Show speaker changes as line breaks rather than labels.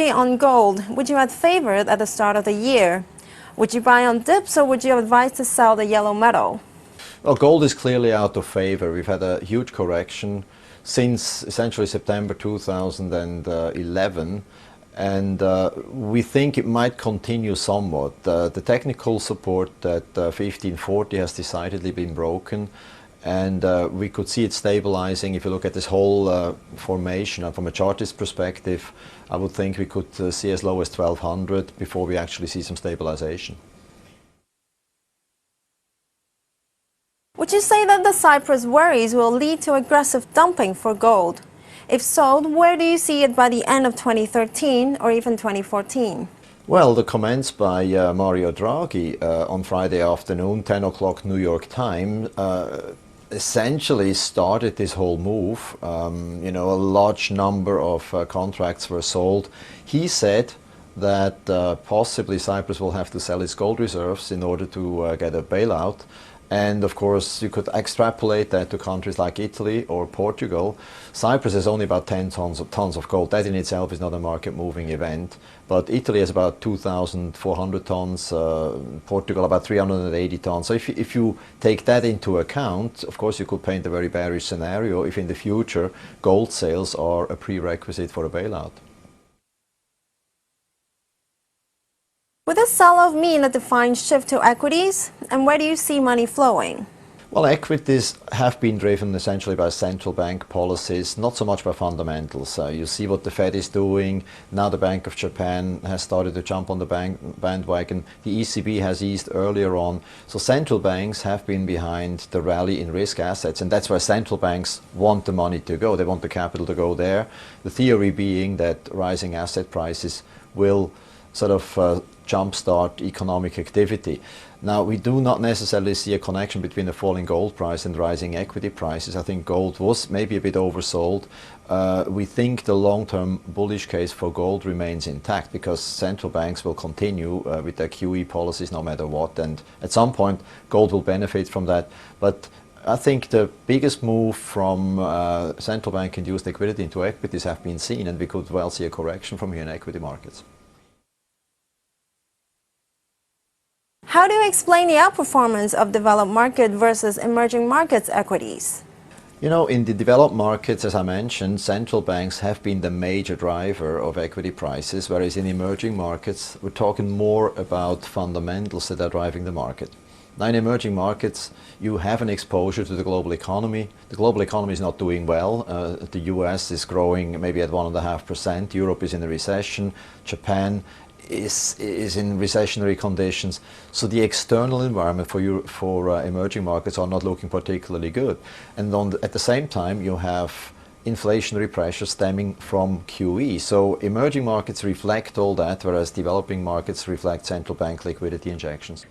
strategy on gold would you have favored at the start of the year? Would you buy on dips or would you advise to sell the yellow metal?
Well, gold is clearly out of favor. We've had a huge correction since essentially September 2011, and we think it might continue somewhat. The technical support at 1540 has decidedly been broken, and we could see it stabilizing. If you look at this whole formation, and from a chartist perspective, I would think we could see as low as 1200 before we actually see some stabilization.
Would you say that the Cyprus worries will lead to aggressive dumping for gold? If so, where do you see it by the end of 2013 or even 2014?
Well, the comments by Mario Draghi on Friday afternoon, 10 o'clock New York time, essentially started this whole move. A large number of contracts were sold. He said that possibly Cyprus will have to sell its gold reserves in order to get a bailout. And of course, you could extrapolate that to countries like Italy or Portugal. Cyprus has only about 10 tons of gold. That in itself is not a market-moving event. But Italy has about 2,400 tons, Portugal about 380 tons. So if you take that into account, of course, you could paint a very bearish scenario if in the future gold sales are a prerequisite for a bailout.
Would this sell-off mean a defined shift to equities? And where do you see money flowing?
Well, equities have been driven essentially by central bank policies, not so much by fundamentals. You see what the Fed is doing. Now the Bank of Japan has started to jump on the bandwagon. The ECB has eased earlier on. So central banks have been behind the rally in risk assets, and that's where central banks want the money to go. They want the capital to go there. The theory being that rising asset prices will sort of jumpstart economic activity. Now, we do not necessarily see a connection between the falling gold price and rising equity prices. I think gold was maybe a bit oversold. We think the long-term bullish case for gold remains intact because central banks will continue with their QE policies no matter what, and at some point gold will benefit from that. But I think the biggest move from central bank-induced liquidity into equities have been seen, and we could well see a correction from here in equity markets.
How do you explain the outperformance of developed market versus emerging markets equities?
In the developed markets, as I mentioned, central banks have been the major driver of equity prices, whereas in emerging markets, we're talking more about fundamentals that are driving the market. Now, in emerging markets, you have an exposure to the global economy. The global economy is not doing well. The US is growing maybe at 1.5%. Europe is in a recession. Japan is in recessionary conditions. So the external environment for emerging markets are not looking particularly good. And at the same time, you have inflationary pressure stemming from QE. So emerging markets reflect all that, whereas developing markets reflect central bank liquidity injections.